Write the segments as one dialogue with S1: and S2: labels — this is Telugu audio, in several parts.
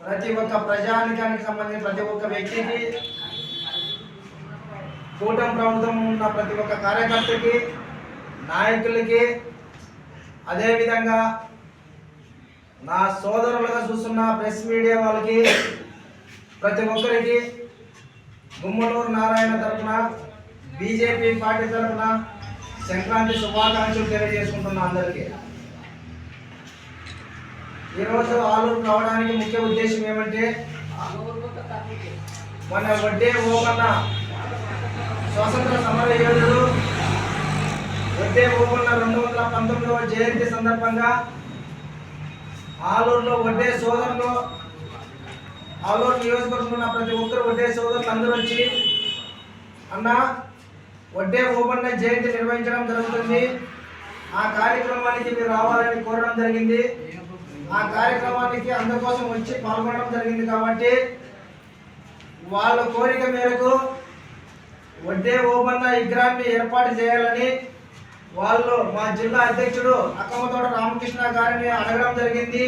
S1: ప్రతి ఒక్క ప్రజానికానికి సంబంధించిన ప్రతి ఒక్క వ్యక్తికి, కూటమి ప్రభుత్వం ఉన్న ప్రతి ఒక్క కార్యకర్తకి, నాయకులకి, అదేవిధంగా నా సోదరులుగా చూస్తున్న ప్రెస్ మీడియా వాళ్ళకి, ప్రతి ఒక్కరికి గుమ్మటూరు నారాయణ తరఫున, బీజేపీ పార్టీ తరఫున సంక్రాంతి శుభాకాంక్షలు తెలియజేసుకుంటున్నా అందరికీ. ఈరోజు ఆలూరు రావడానికి ముఖ్య ఉద్దేశం ఏమంటే, మన వడ్డే ఓమన్న స్వాతంత్ర సమర యోధుడు వడ్డే ఓమన్న 219వ జయంతి సందర్భంగా ఆలూరులో వడ్డే సోదరులు, ఆలూరు నియోజకవర్గంలో ఉన్న ప్రతి ఒక్కరు వడ్డే సోదరులు అందరూ వచ్చి అన్న వడ్డే ఓమన్న జయంతి నిర్వహించడం జరుగుతుంది, ఆ కార్యక్రమానికి మీరు రావాలని కోరడం జరిగింది. ఆ కార్యక్రమానికి అందుకోసం వచ్చి పాల్గొనడం జరిగింది. కాబట్టి వాళ్ళ కోరిక మేరకు వడ్డే ఓమన్న విగ్రహాన్ని ఏర్పాటు చేయాలని వాళ్ళు మా జిల్లా అధ్యక్షుడు అక్కమ్మతోట రామకృష్ణ గారిని అడగడం జరిగింది.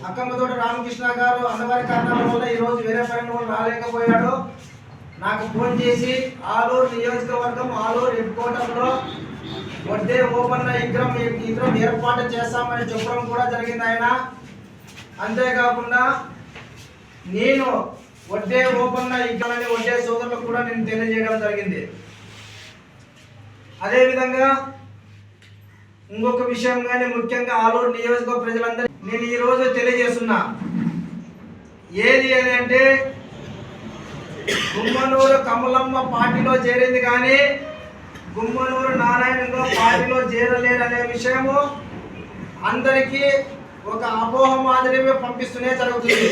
S1: అక్కమ్మతోట రామకృష్ణ గారు అన్నవారి కారణాల వల్ల ఈరోజు వేరే పని రాలేకపోయాడు. నాకు ఫోన్ చేసి ఆలూరు నియోజకవర్గం ఆలూరు హెడ్ క్వార్టర్లో వడ్డే ఓమన్న విగ్రహం ఏర్పాటు చేస్తామని చెప్పడం కూడా జరిగింది ఆయన. అంతేకాకుండా నేను వడ్డే ఓమన్న విగ్రహాన్ని వడ్డే సోదరులకు కూడా నేను తెలియజేయడం జరిగింది. అదేవిధంగా ఇంకొక విషయం కానీ ముఖ్యంగా ఆలూరు నియోజకవర్గ ప్రజలందరూ నేను ఈరోజు తెలియజేస్తున్నా, ఏది అని అంటే గుమ్మనూరు కమలమ్మ పార్టీలో చేరింది కానీ గుమ్మనూరు నారాయణలో పార్టీలో చేరలేదనే విషయము అందరికీ ఒక అపోహ మాదిరిగా పంపిస్తూనే జరుగుతుంది.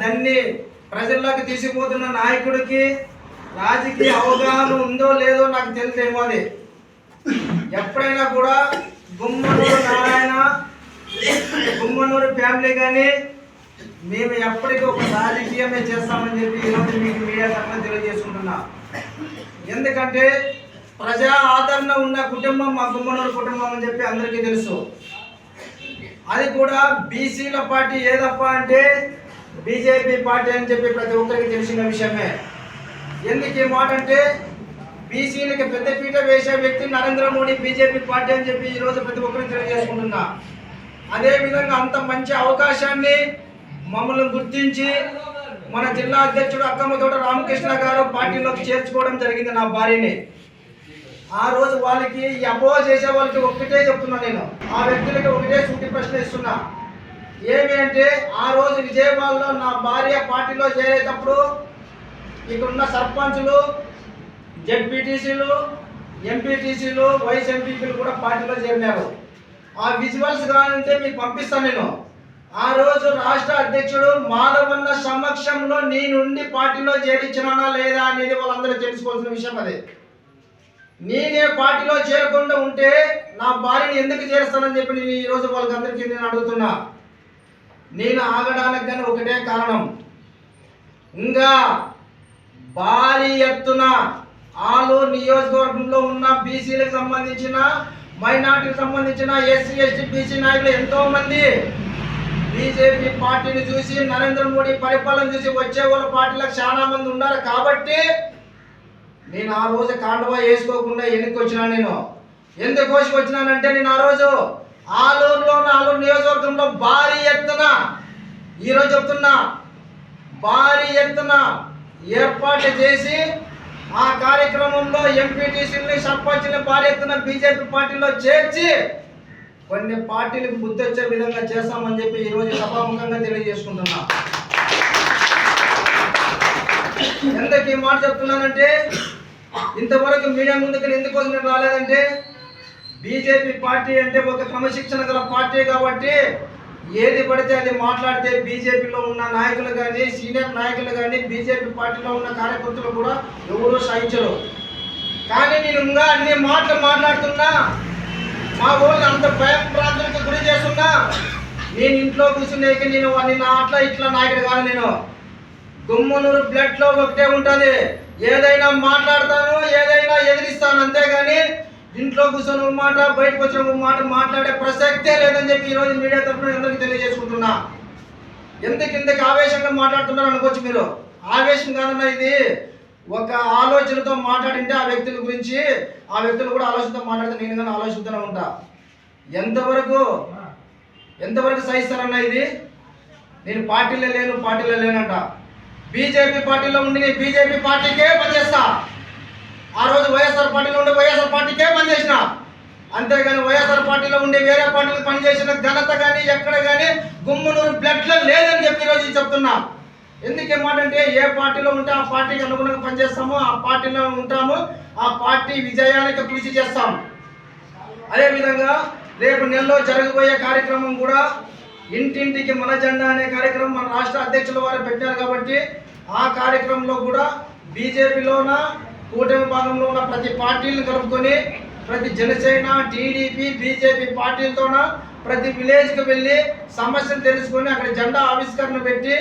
S1: దాన్ని ప్రజల్లోకి తీసుకుపోతున్న నాయకుడికి రాజకీయ అవగాహన ఉందో లేదో నాకు తెలిసేమో. అది ఎప్పుడైనా కూడా గుమ్మనూరు నారాయణ, గుమ్మనూరు ఫ్యామిలీ కానీ మేము ఎప్పటికీ ఒక రాజకీయమే చేస్తామని చెప్పి ఈరోజు మీకు మీడియా తరఫున తెలియజేసుకుంటున్నా. ఎందుకంటే ప్రజా ఆదరణ ఉన్న కుటుంబం మా గుమ్మనూరు కుటుంబం అని చెప్పి అందరికీ తెలుసు. అది కూడా బీసీల పార్టీ ఏదప్ప అంటే బీజేపీ పార్టీ అని చెప్పి ప్రతి ఒక్కరికి తెలిసిన విషయమే. ఎందుకు ఈ మాట అంటే బీసీలకి పెద్దపీట వేసే వ్యక్తి నరేంద్ర మోడీ బీజేపీ పార్టీ అని చెప్పి ఈరోజు ప్రతి ఒక్కరికి తెలియజేసుకుంటున్నా. అదేవిధంగా అంత మంచి అవకాశాన్ని మమ్మల్ని గుర్తించి మన జిల్లా అధ్యక్షుడు అక్కమ్మతోట రామకృష్ణ గారు పార్టీలోకి చేర్చుకోవడం జరిగింది నా భార్యని. ఆ రోజు వాళ్ళకి ఈ అపోహ చేసే వాళ్ళకి ఒక్కటే చెప్తున్నా, నేను ఆ వ్యక్తులకి ఒకటే సూటి ప్రశ్న ఇస్తున్నా. ఏమి అంటే ఆ రోజు విజయవాడలో నా భార్య పార్టీలో చేరేటప్పుడు ఇక్కడున్న సర్పంచులు, జెడ్పీటీసీలు, ఎంపీటీసీలు, వైస్ ఎంపీపీలు కూడా పార్టీలో చేరినారు. ఆ విజువల్స్ కావాలంటే మీకు పంపిస్తాను నేను. ఆ రోజు రాష్ట్ర అధ్యక్షుడు మాధవన్న సమక్షంలో నేనుండి పార్టీలో చేరించినా లేదా అనేది వాళ్ళందరూ తెలుసుకోవాల్సిన విషయం. అదే నేనే పార్టీలో చేరకుండా ఉంటే నా భార్యని ఎందుకు చేరుస్తానని చెప్పి నేను ఈరోజు వాళ్ళకందరికీ నేను అడుగుతున్నా. నేను ఆగడానికి కానీ ఒకటే కారణం, ఇంకా భారీ ఎత్తున ఆలూరు నియోజకవర్గంలో ఉన్న బీసీలకు సంబంధించిన, మైనార్టీకి సంబంధించిన ఎస్సీ ఎస్టీ బీసీ నాయకులు ఎంతో మంది బీజేపీ పార్టీని చూసి, నరేంద్ర మోడీ పరిపాలన చూసి వచ్చే వాళ్ళ పార్టీలకు చాలా మంది ఉన్నారు. కాబట్టి నేను ఆ రోజు కాండవా వేసుకోకుండా వెనక్కి వచ్చినా. నేను ఎందుకు వచ్చినానంటే నేను ఆ రోజు ఆలూరు నియోజకవర్గంలో భారీ ఎత్తున, ఈరోజు చెప్తున్నా, భారీ ఎత్తున ఏర్పాటు చేసి ఆ కార్యక్రమంలో ఎంపీటీసీని, సర్పంచ్ని భారీ ఎత్తున బీజేపీ పార్టీలో చేర్చి కొన్ని పార్టీలకు బుద్ధి వచ్చే విధంగా చేస్తామని చెప్పి ఈరోజు సభాముఖంగా తెలియజేసుకుంటున్నా. ఎందుకు ఈ మాట చెప్తున్నానంటే, ఇంతవరకు మీడియా ముందుకు ఎందుకోసం నేను రాలేదంటే, బీజేపీ పార్టీ అంటే ఒక క్రమశిక్షణ గల పార్టీ కాబట్టి ఏది పడితే అది మాట్లాడితే బీజేపీలో ఉన్న నాయకులు కానీ, సీనియర్ నాయకులు కానీ, బీజేపీ పార్టీలో ఉన్న కార్యకర్తలు కూడా ఎవరూ సహించరు. కానీ నేను ఇంకా అన్ని మాటలు మాట్లాడుతున్నా, మా ఊళ్ళో అంత భయం ప్రాంతాలకు గురి చేస్తున్నా. నేను ఇంట్లో కూర్చునేకి నేను అట్లా ఇట్లా నాయకుడు కాదు. నేను గుమ్మనూరు బ్లడ్లో ఒకటే ఉంటుంది, ఏదైనా మాట్లాడతాను, ఏదైనా ఎదిరిస్తాను, అంతేగాని ఇంట్లో కూర్చొని మాట, బయటకు వచ్చిన మాట మాట్లాడే ప్రసక్తే లేదని చెప్పి ఈరోజు మీడియా తరఫున అందరికీ తెలియజేసుకుంటున్నా. ఎందుకు ఆవేశంగా మాట్లాడుతున్నారు అనుకోవచ్చు మీరు. ఆవేశం కాదన్నా, ఇది ఒక ఆలోచనతో మాట్లాడింటే ఆ వ్యక్తుల గురించి, ఆ వ్యక్తులు కూడా ఆలోచనతో మాట్లాడితే నేను కానీ ఆలోచనతోనే ఉంటా. ఎంతవరకు సహిస్తారన్నా ఇది? నేను పార్టీలో లేనంట. బీజేపీ పార్టీలో ఉండి నేను బీజేపీ పార్టీకే పనిచేస్తా. ఆ రోజు వైఎస్ఆర్ పార్టీలో ఉండి వైఎస్ఆర్ పార్టీకే పనిచేసిన. అంతేగాని వైఎస్ఆర్ పార్టీలో ఉండి వేరే పార్టీలకు పనిచేసిన ఘనత కానీ ఎక్కడ కానీ గుమ్మనూరు బ్లడ్లో లేదని చెప్పి ఈరోజు చెప్తున్నా. ఎందుకేమాటంటే ఏ పార్టీలో ఉంటే ఆ పార్టీకి అనుగుణంగా పనిచేస్తాము, ఆ పార్టీలో ఉంటాము, ఆ పార్టీ విజయానికి కృషి చేస్తాం. అదేవిధంగా రేపు నెలలో జరగబోయే కార్యక్రమం కూడా ఇంటింటికి మన జెండా అనే కార్యక్రమం మన రాష్ట్ర అధ్యక్షుల వారు పెట్టారు కాబట్టి ఆ కార్యక్రమంలో కూడా బీజేపీలోన కూటమి భాగంలో ఉన్న ప్రతి పార్టీలను కలుపుకొని ప్రతి జనసేన, టీడీపీ, బీజేపీ పార్టీలతోన ప్రతి విలేజ్కి వెళ్ళి సమస్యలు తెలుసుకొని అక్కడ జెండా ఆవిష్కరణ పెట్టి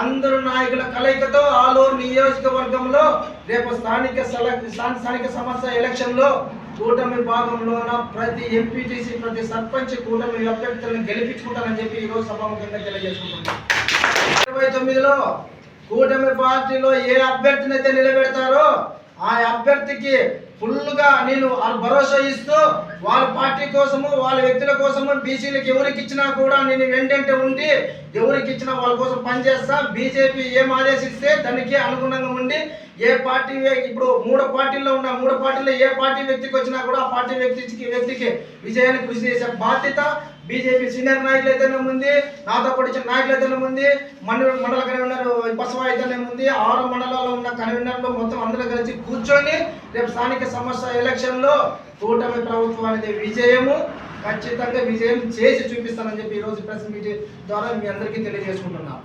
S1: అందరూ నాయకుల కలయికతో ఆలూరు నియోజకవర్గంలో రేపు స్థానిక సంస్థ ఎలక్షన్లో కూటమి భాగంలోన ప్రతి ఎంపీటీసీ, ప్రతి సర్పంచ్ కూటమి అభ్యర్థులను గెలిపించుకుంటారని చెప్పి ఈరోజు సభాముఖంగా తెలియజేసుకుంటున్నాం. 29లో కూటమి పార్టీలో ఏ అభ్యర్థిని అయితే నిలబెడతారో ఆ అభ్యర్థికి ఫుల్గా నేను భరోసా ఇస్తూ వాళ్ళ పార్టీ కోసము, వాళ్ళ వ్యక్తుల కోసము, బీసీలకు ఎవరికి ఇచ్చినా కూడా నేను వెంటంటే ఉండి ఎవరికి ఇచ్చినా వాళ్ళ కోసం పనిచేస్తా. బీజేపీ ఏం ఆదేశిస్తే దానికి అనుగుణంగా ఉండి ఏ పార్టీ ఇప్పుడు 3 పార్టీల్లో ఉన్న 3 పార్టీల్లో ఏ పార్టీ వ్యక్తికి వచ్చినా కూడా ఆ పార్టీ వ్యక్తికి విజయాన్ని కృషి చేసే బాధ్యత బీజేపీ సీనియర్ నాయకులు అయితేనే ఉంది, నాతో పడిచిన నాయకులు అయితేనే ఉంది, మండల కన్వీనర్ బసవ అయితేనే ఉంది, 6 మండలాల్లో ఉన్న కన్వీనర్లు మొత్తం అందరూ కలిసి కూర్చొని రేపు స్థానిక సంస్థ ఎలక్షన్లో కూటమి ప్రభుత్వానికి విజయము ఖచ్చితంగా విజయం చేసి చూపిస్తానని చెప్పి ఈరోజు ప్రెస్ మీట్ ద్వారా మీ అందరికీ తెలియజేసుకుంటున్నాను.